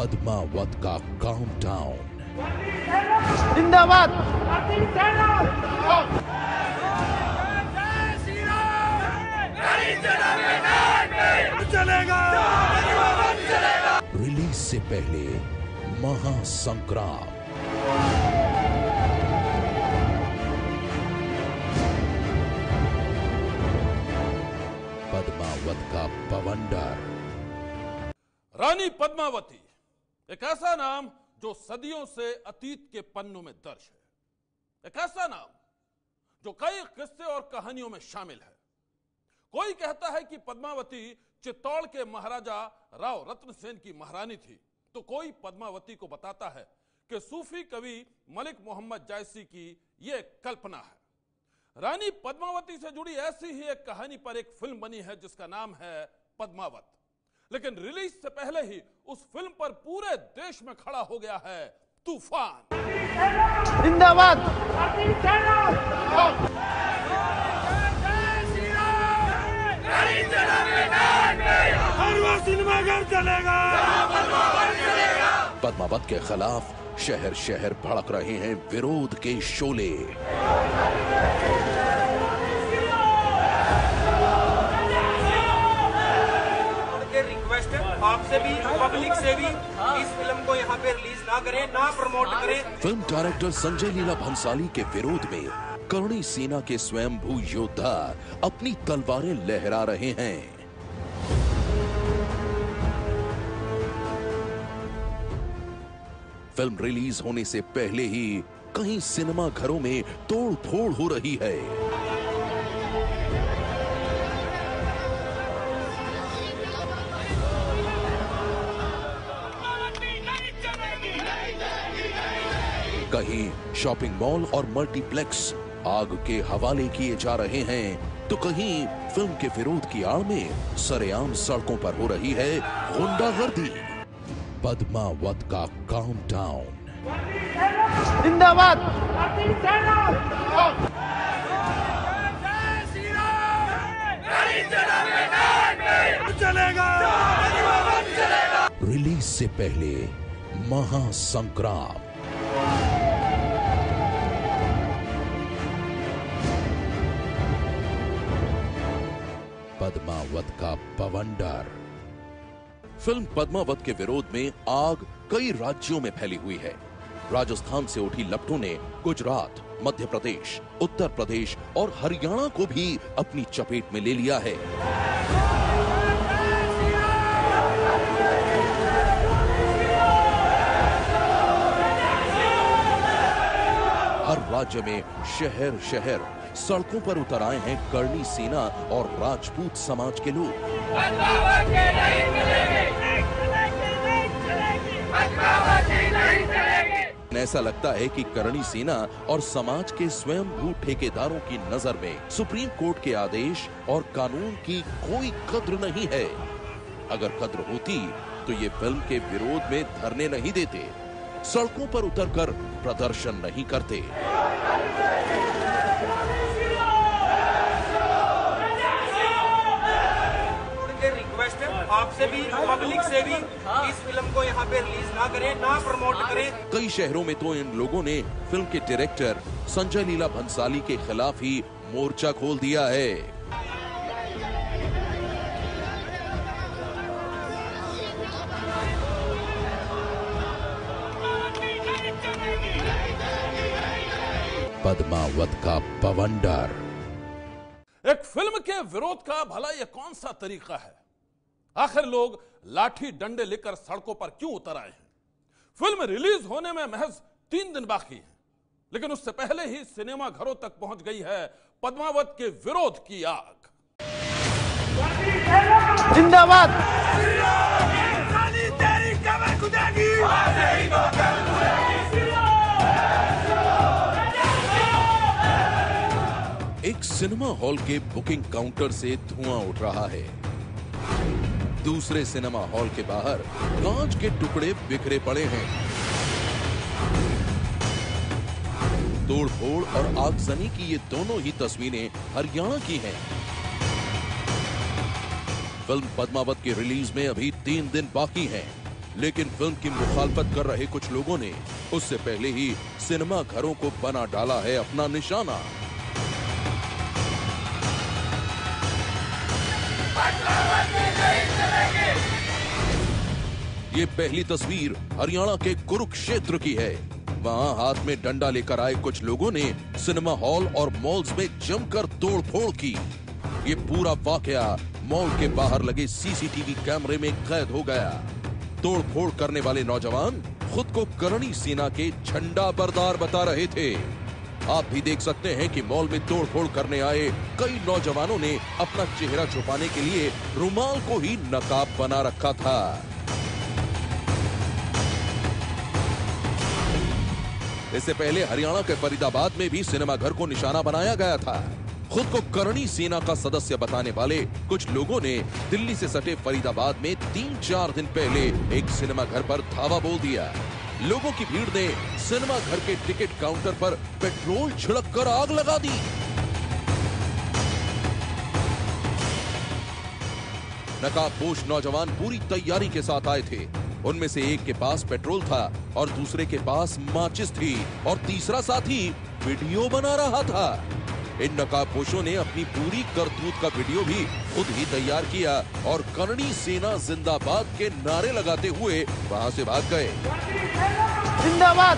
पद्मावत का काउंटडाउन। जिंदाबाद। रिलीज से पहले महासंग्राम। पद्मावत का बवंडर। रानी पद्मावती एक ऐसा नाम जो सदियों से अतीत के पन्नों में दर्ज है, एक ऐसा नाम जो कई किस्से और कहानियों में शामिल है। कोई कहता है कि पद्मावती चित्तौड़ के महाराजा राव रत्न सेन की महारानी थी, तो कोई पद्मावती को बताता है कि सूफी कवि मलिक मोहम्मद जायसी की यह कल्पना है। रानी पद्मावती से जुड़ी ऐसी ही एक कहानी पर एक फिल्म बनी है जिसका नाम है पद्मावत, लेकिन रिलीज से पहले ही उस फिल्म पर पूरे देश में खड़ा हो गया है तूफान। जिंदाबाद। सिनेमाघर चलेगा। पद्मावत के खिलाफ शहर शहर भड़क रहे हैं विरोध के शोले। रिक्वेस्ट है आपसे भी, पब्लिक से भी, इस फिल्म को यहाँ पे रिलीज ना करें, ना प्रमोट करें। फिल्म डायरेक्टर संजय लीला भंसाली के विरोध में करणी सेना के स्वयंभू योद्धा अपनी तलवारें लहरा रहे हैं। फिल्म रिलीज होने से पहले ही कई सिनेमा घरों में तोड़ फोड़ हो रही है। कहीं शॉपिंग मॉल और मल्टीप्लेक्स आग के हवाले किए जा रहे हैं, तो कहीं फिल्म के विरोध की आड़ में सरेआम सड़कों पर हो रही है गुंडागर्दी। पद्मावत का काउंटडाउन। जिंदाबाद। रिलीज से पहले महासंग्राम। पद्मावत का बवंडर। फिल्म पद्मावत के विरोध में आग कई राज्यों में फैली हुई है। राजस्थान से उठी लपटों ने गुजरात, मध्य प्रदेश, उत्तर प्रदेश और हरियाणा को भी अपनी चपेट में ले लिया है। हर राज्य में शहर शहर सड़कों पर उतर आए हैं करणी सेना और राजपूत समाज के लोग। ऐसा लगता है कि करणी सेना और समाज के स्वयंभू ठेकेदारों की नजर में सुप्रीम कोर्ट के आदेश और कानून की कोई कद्र नहीं है। अगर कद्र होती तो ये फिल्म के विरोध में धरने नहीं देते, सड़कों पर उतरकर प्रदर्शन नहीं करते। रिक्वेस्ट है आपसे भी, पब्लिक से भी, इस फिल्म को यहाँ पे रिलीज ना करें, ना प्रमोट करें। कई शहरों में तो इन लोगों ने फिल्म के डायरेक्टर संजय लीला भंसाली के खिलाफ ही मोर्चा खोल दिया है। पद्मावत का बवंडर। एक फिल्म के विरोध का भला यह कौन सा तरीका है? आखिर लोग लाठी डंडे लेकर सड़कों पर क्यों उतर आए हैं? फिल्म रिलीज होने में महज 3 दिन बाकी है, लेकिन उससे पहले ही सिनेमा घरों तक पहुंच गई है पद्मावत के विरोध की आग। जिंदाबाद। एक सिनेमा हॉल के बुकिंग काउंटर से धुआं उठ रहा है। दूसरे सिनेमा हॉल के बाहर कांच के टुकड़े बिखरे पड़े हैं। तोड़फोड़ और आगजनी की ये दोनों ही तस्वीरें हरियाणा की हैं। फिल्म पद्मावत की रिलीज में अभी 3 दिन बाकी हैं, लेकिन फिल्म की मुखालफत कर रहे कुछ लोगों ने उससे पहले ही सिनेमा घरों को बना डाला है अपना निशाना। ये पहली तस्वीर हरियाणा के कुरुक्षेत्र की है। वहां हाथ में डंडा लेकर आए कुछ लोगों ने सिनेमा हॉल और मॉल्स में जमकर तोड़फोड़ की। ये पूरा वाकया मॉल के बाहर लगे सीसीटीवी कैमरे में कैद हो गया। तोड़फोड़ करने वाले नौजवान खुद को करणी सेना के झंडा बरदार बता रहे थे। आप भी देख सकते हैं कि मॉल में तोड़फोड़ करने आए कई नौजवानों ने अपना चेहरा छुपाने के लिए रुमाल को ही नकाब बना रखा था। इससे पहले हरियाणा के फरीदाबाद में भी सिनेमा घर को निशाना बनाया गया था। खुद को करणी सेना का सदस्य बताने वाले कुछ लोगों ने दिल्ली से सटे फरीदाबाद में 3-4 दिन पहले एक सिनेमा घर पर धावा बोल दिया। लोगों की भीड़ ने सिनेमा घर के टिकट काउंटर पर पेट्रोल छिड़ककर आग लगा दी। नकाबपोश नौजवान पूरी तैयारी के साथ आए थे। उनमें से एक के पास पेट्रोल था और दूसरे के पास माचिस थी और तीसरा साथी वीडियो बना रहा था। इन नकाबपोशों ने अपनी पूरी करतूत का वीडियो भी खुद ही तैयार किया और करणी सेना जिंदाबाद के नारे लगाते हुए वहां से भाग गए। जिंदाबाद।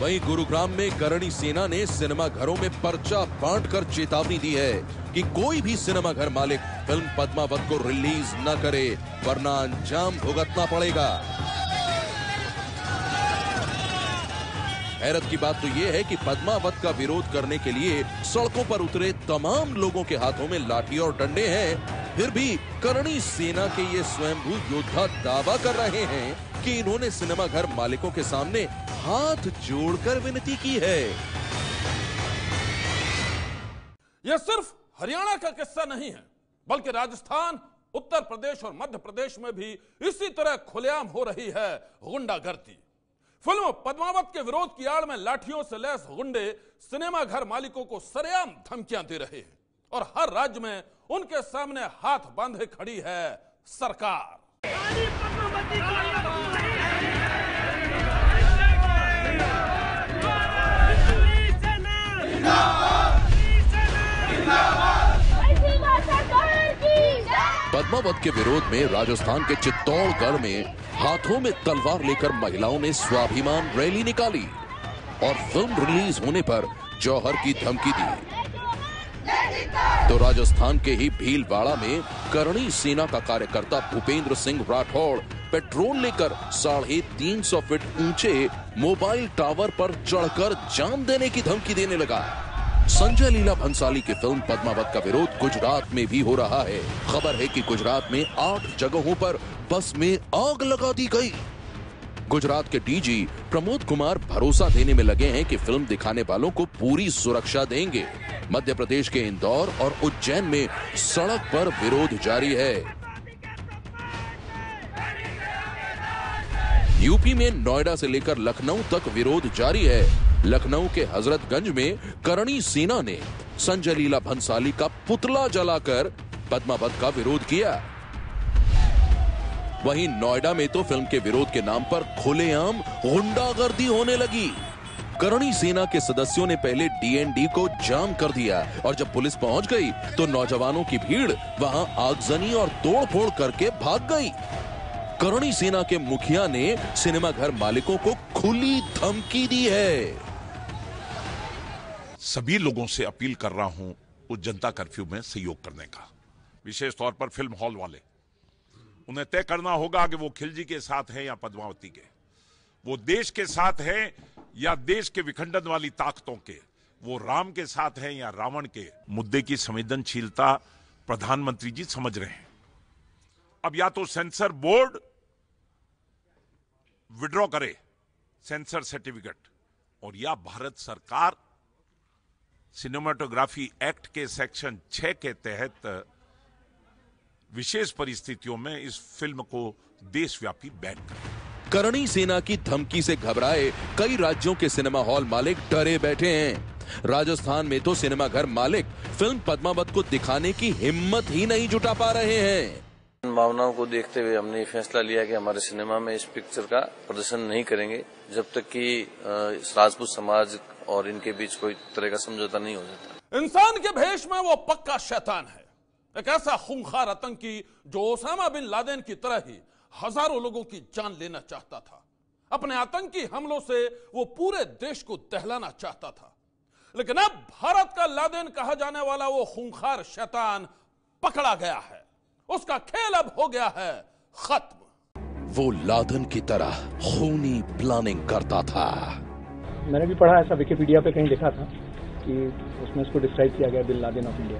वहीं गुरुग्राम में करणी सेना ने सिनेमा घरों में पर्चा बांटकर चेतावनी दी है कि कोई भी सिनेमा घर मालिक फिल्म पद्मावत को रिलीज न करे वरना अंजाम भुगतना पड़ेगा। हैरत की बात तो यह है कि पद्मावत का विरोध करने के लिए सड़कों पर उतरे तमाम लोगों के हाथों में लाठी और डंडे हैं, फिर भी करणी सेना के ये स्वयंभू योद्धा दावा कर रहे हैं कि इन्होंने सिनेमा घर मालिकों के सामने हाथ जोड़कर विनती की है। यह सिर्फ हरियाणा का किस्सा नहीं है, बल्कि राजस्थान, उत्तर प्रदेश और मध्य प्रदेश में भी इसी तरह खुलेआम हो रही है गुंडागर्दी। फिल्म पद्मावत के विरोध की आड़ में लाठियों से लैस गुंडे सिनेमा घर मालिकों को सरेआम धमकियां दे रहे हैं और हर राज्य में उनके सामने हाथ बांधे खड़ी है सरकार। पद्मावत के विरोध में राजस्थान के चित्तौड़गढ़ में हाथों में तलवार लेकर महिलाओं ने स्वाभिमान रैली निकाली और फिल्म रिलीज होने पर जौहर की धमकी दी। तो राजस्थान के ही भीलवाड़ा में करणी सेना का कार्यकर्ता भूपेंद्र सिंह राठौड़ पेट्रोल लेकर 350 फीट ऊंचे मोबाइल टावर पर चढ़कर जान देने की धमकी देने लगा। संजय लीला भंसाली की फिल्म पद्मावत का विरोध गुजरात में भी हो रहा है। खबर है कि गुजरात में 8 जगहों पर बस में आग लगा दी गई। गुजरात के डीजी प्रमोद कुमार भरोसा देने में लगे हैं कि फिल्म दिखाने वालों को पूरी सुरक्षा देंगे। मध्य प्रदेश के इंदौर और उज्जैन में सड़क पर विरोध जारी है। यूपी में नोएडा से लेकर लखनऊ तक विरोध जारी है। लखनऊ के हजरतगंज में करणी सेना ने संजय लीला भंसाली का पुतला जलाकर पद्मावत का विरोध किया। वहीं नोएडा में तो फिल्म के विरोध के नाम पर खुलेआम गुंडागर्दी होने लगी। करणी सेना के सदस्यों ने पहले डीएनडी को जाम कर दिया और जब पुलिस पहुंच गई तो नौजवानों की भीड़ वहां आगजनी और तोड़फोड़ करके भाग गई। करणी सेना के मुखिया ने सिनेमा घर मालिकों को खुली धमकी दी है। सभी लोगों से अपील कर रहा हूं उस जनता कर्फ्यू में सहयोग करने का, विशेष तौर पर फिल्म हॉल वाले। उन्हें तय करना होगा कि वो खिलजी के साथ हैं या पद्मावती के, वो देश के साथ हैं या देश के विखंडन वाली ताकतों के, वो राम के साथ हैं या रावण के। मुद्दे की संवेदनशीलता प्रधानमंत्री जी समझ रहे हैं। अब या तो सेंसर बोर्ड विड्रॉ करे सेंसर सर्टिफिकेट और या भारत सरकार सिनेमाटोग्राफी एक्ट के सेक्शन 6 के तहत विशेष परिस्थितियों में इस फिल्म को देशव्यापी बैन करे। करणी सेना की धमकी से घबराए कई राज्यों के सिनेमा हॉल मालिक डरे बैठे हैं। राजस्थान में तो सिनेमाघर मालिक फिल्म पद्मावत को दिखाने की हिम्मत ही नहीं जुटा पा रहे हैं। भावनाओं को देखते हुए हमने फैसला लिया कि हमारे सिनेमा में इस पिक्चर का प्रदर्शन नहीं करेंगे जब तक कि राजपूत समाज और इनके बीच कोई तरह का समझौता नहीं हो जाता। इंसान के भेष में वो पक्का शैतान है, एक ऐसा खूंखार आतंकी जो ओसामा बिन लादेन की तरह ही हजारों लोगों की जान लेना चाहता था। अपने आतंकी हमलों से वो पूरे देश को दहलाना चाहता था। लेकिन अब भारत का लादेन कहा जाने वाला वो खूंखार शैतान पकड़ा गया है, उसका खेल अब हो गया है खत्म। वो लादेन की तरह खूनी प्लानिंग करता था। मैंने भी पढ़ा, ऐसा विकिपीडिया पे कहीं लिखा था कि उसमें इसको डिस्क्राइब किया गया बिन लादेन ऑफ इंडिया।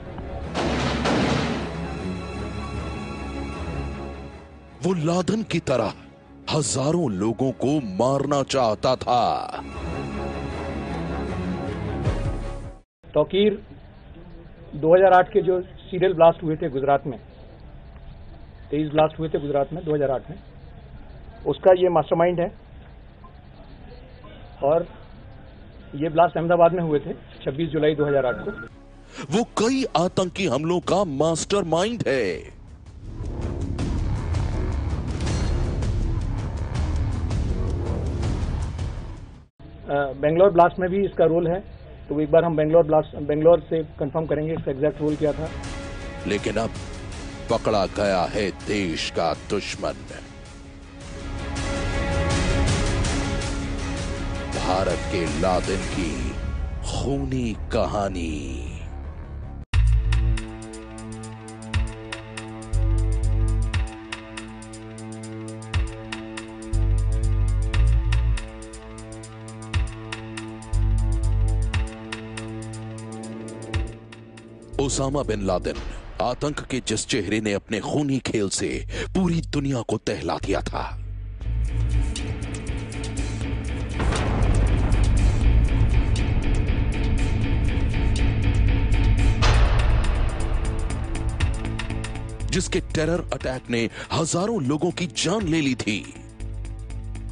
वो लादेन की तरह हजारों लोगों को मारना चाहता था। तौकीर 2008 के जो सीरियल ब्लास्ट हुए थे गुजरात में, 23 ब्लास्ट हुए थे गुजरात में 2008 में, उसका ये मास्टरमाइंड है। और ये ब्लास्ट अहमदाबाद में हुए थे 26 जुलाई 2008 को। वो कई आतंकी हमलों का मास्टरमाइंड है। बेंगलोर ब्लास्ट में भी इसका रोल है, तो एक बार हम बेंगलोर से कंफर्म करेंगे इसका एग्जैक्ट रोल क्या था। लेकिन अब पकड़ा गया है देश का दुश्मन, भारत के लादेन की खूनी कहानी। ओसामा बिन लादेन, आतंक के जिस चेहरे ने अपने खूनी खेल से पूरी दुनिया को दहला दिया था। जिसके टेरर अटैक ने हजारों लोगों की जान ले ली थी,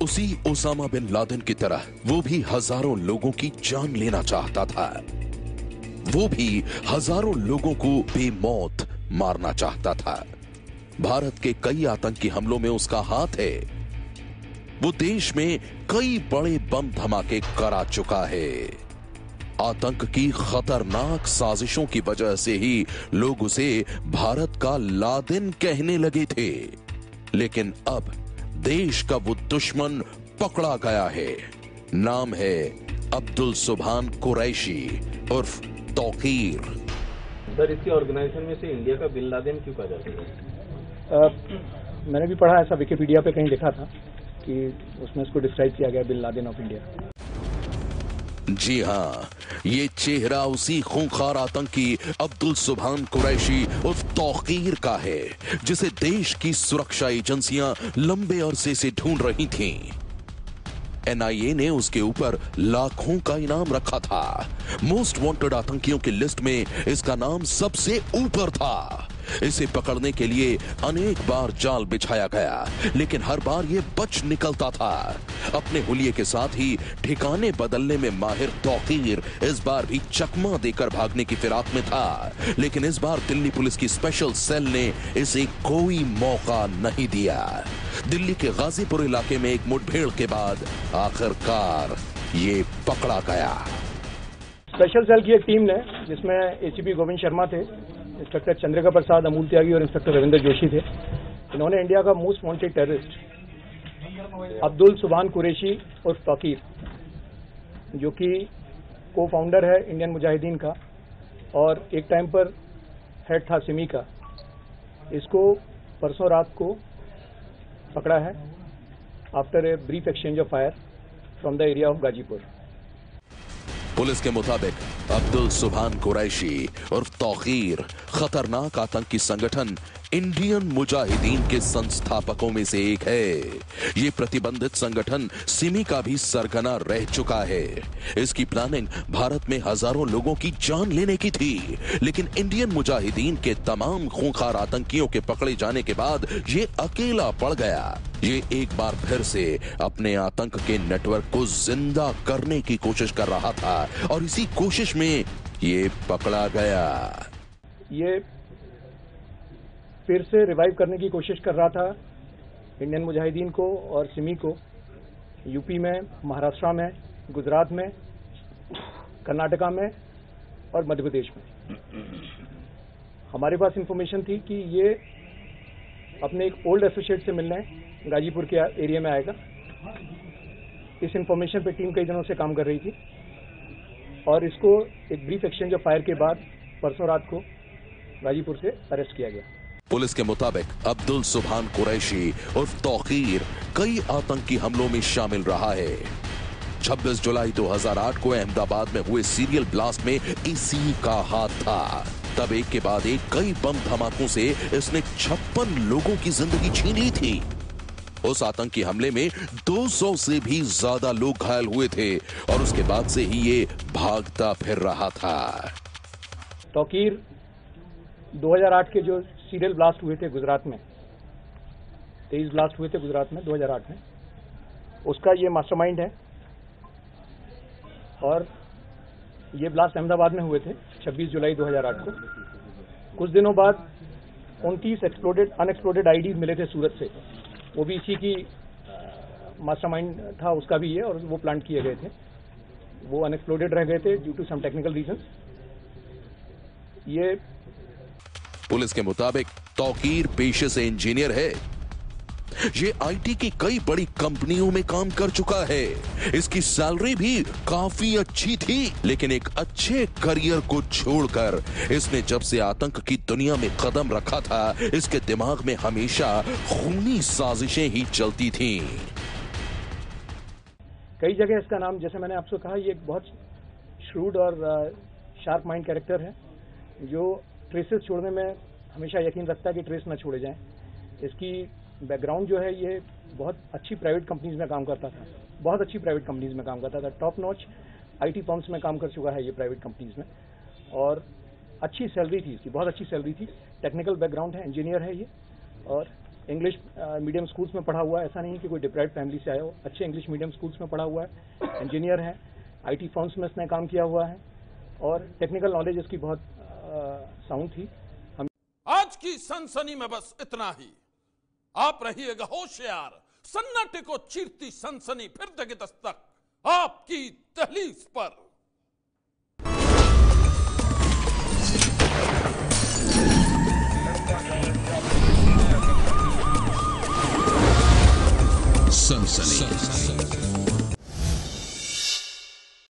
उसी ओसामा बिन लादेन की तरह वो भी हजारों लोगों की जान लेना चाहता था। वो भी हजारों लोगों को बेमौत मारना चाहता था। भारत के कई आतंकी हमलों में उसका हाथ है। वो देश में कई बड़े बम धमाके करा चुका है। आतंक की खतरनाक साजिशों की वजह से ही लोग उसे भारत का लादेन कहने लगे थे। लेकिन अब देश का वो दुश्मन पकड़ा गया है। नाम है अब्दुल सुभान कुरैशी उर्फ तौकीर। सर, इसकी ऑर्गेनाइजेशन में से इंडिया का बिन लादेन क्यों कहा जाता है? मैंने भी पढ़ा, ऐसा विकिपीडिया पे कहीं लिखा था कि उसमें इसको डिस्क्राइब किया गया बिन लादेन ऑफ इंडिया। जी हां, ये चेहरा उसी खूंखार आतंकी अब्दुल सुभान कुरैशी उर्फ तौकीर का है, जिसे देश की सुरक्षा एजेंसियां लंबे अरसे से ढूंढ रही थीं। एनआईए ने उसके ऊपर लाखों का इनाम रखा था। मोस्ट वांटेड आतंकियों की लिस्ट में इसका नाम सबसे ऊपर था। इसे पकड़ने के लिए अनेक बार जाल बिछाया गया, लेकिन हर बार ये बच निकलता था। अपने हुलिये के साथ ही ठिकाने बदलने में माहिर तौकीर इस बार भी चकमा देकर भागने की फिराक में था। लेकिन इस बार दिल्ली पुलिस की स्पेशल सेल ने इसे कोई मौका नहीं दिया। दिल्ली के गाजीपुर इलाके में एक मुठभेड़ के बाद आखिरकार ये पकड़ा गया। स्पेशल सेल की एक टीम ने, जिसमें एसीपी गोविंद शर्मा थे, इंस्पेक्टर चंद्रिका प्रसाद, अमूल त्यागी और इंस्पेक्टर रविंद्र जोशी थे। इन्होंने इंडिया का मोस्ट वांटेड टेररिस्ट अब्दुल सुभान कुरैशी उर्फ तौकीर, जो कि को फाउंडर है इंडियन मुजाहिदीन का और एक टाइम पर हेड था सिमी का, इसको परसों रात को पकड़ा है after a brief exchange of fire from the area of Ghazipur. Police के मुताबिक अब्दुल सुभान कुरैशी उर्फ तौकीर खतरनाक आतंकी संगठन इंडियन मुजाहिदीन के संस्थापकों में से एक है। ये प्रतिबंधित संगठन सिमी का भी सरगना रह चुका है। इसकी प्लानिंग भारत में हजारों लोगों की जान लेने की थी, लेकिन इंडियन मुजाहिदीन के तमाम खूंखार आतंकियों के पकड़े जाने के बाद ये अकेला पड़ गया। ये एक बार फिर से अपने आतंक के नेटवर्क को जिंदा करने की कोशिश कर रहा था और इसी कोशिश में ये पकड़ा गया। ये फिर से रिवाइव करने की कोशिश कर रहा था इंडियन मुजाहिदीन को और सिमी को, यूपी में, महाराष्ट्र में, गुजरात में, कर्नाटका में और मध्य प्रदेश में। हमारे पास इंफॉर्मेशन थी कि ये अपने एक ओल्ड एसोसिएट से मिलने गाजीपुर के एरिया में आएगा। इस इंफॉर्मेशन पे टीम कई दिनों से काम कर रही थी और इसको एक ब्रीफ एक्सचेंज ऑफ फायर के बाद परसों रात को गाजीपुर से अरेस्ट किया गया। पुलिस के मुताबिक अब्दुल सुभान कुरैशी उर्फ तौकीर कई आतंकी हमलों में शामिल रहा है। 26 जुलाई 2008 को अहमदाबाद में हुए सीरियल ब्लास्ट में इसी का हाथ था। तब एक के बाद एक कई बम धमाकों से इसने 56 लोगों की जिंदगी छीन ली थी। उस आतंकी हमले में 200 से भी ज्यादा लोग घायल हुए थे और उसके बाद से ही ये भागता फिर रहा था। तौकीर 2008 के जो सीरियल ब्लास्ट हुए थे गुजरात में, 23 ब्लास्ट हुए थे गुजरात में 2008 में, उसका ये मास्टरमाइंड है। और ये ब्लास्ट अहमदाबाद में हुए थे 26 जुलाई 2008 को। कुछ दिनों बाद 29 अनएक्सप्लोडेड आईडी मिले थे सूरत से, वो भी इसी की मास्टरमाइंड था, उसका भी ये, और वो प्लांट किए गए थे। वो अनएक्सप्लोडेड रह गए थे due to some technical reasons. ये पुलिस के मुताबिक तौकीर पेशे से इंजीनियर है। ये आईटी की कई बड़ी कंपनियों में काम कर चुका है। इसकी सैलरी भी काफी अच्छी थी, लेकिन एक अच्छे करियर को छोड़कर इसने जब से आतंक की दुनिया में कदम रखा था, इसके दिमाग में हमेशा खूनी साजिशें ही चलती थीं। कई जगह इसका नाम, जैसे मैंने आपसे कहा, ये एक बहुत श्रूड और शार्प माइंड कैरेक्टर है जो ट्रेसेस छोड़ने में हमेशा यकीन रखता है कि ट्रेस न छोड़े जाएं। इसकी बैकग्राउंड जो है, ये बहुत अच्छी प्राइवेट कंपनीज में काम करता था, बहुत अच्छी प्राइवेट कंपनीज में काम करता था। टॉप नॉच आईटी फर्म्स में काम कर चुका है ये प्राइवेट कंपनीज में, और अच्छी सैलरी थी इसकी, बहुत अच्छी सैलरी थी। टेक्निकल बैकग्राउंड है, इंजीनियर है ये, और इंग्लिश मीडियम स्कूल्स में पढ़ा हुआ है। ऐसा नहीं है कि कोई डिप्राइव्ड फैमिली से आया हो, अच्छे इंग्लिश मीडियम स्कूल्स में पढ़ा हुआ है, इंजीनियर है, आईटी फर्म्स में इसने काम किया हुआ है, और टेक्निकल नॉलेज इसकी बहुत साउंड थी। आज की सनसनी में बस इतना ही। आप रहिएगा होशियार। सन्नाटे को चीरती सनसनी फिर देगी दस्तक आपकी दहलीज पर। सनसनी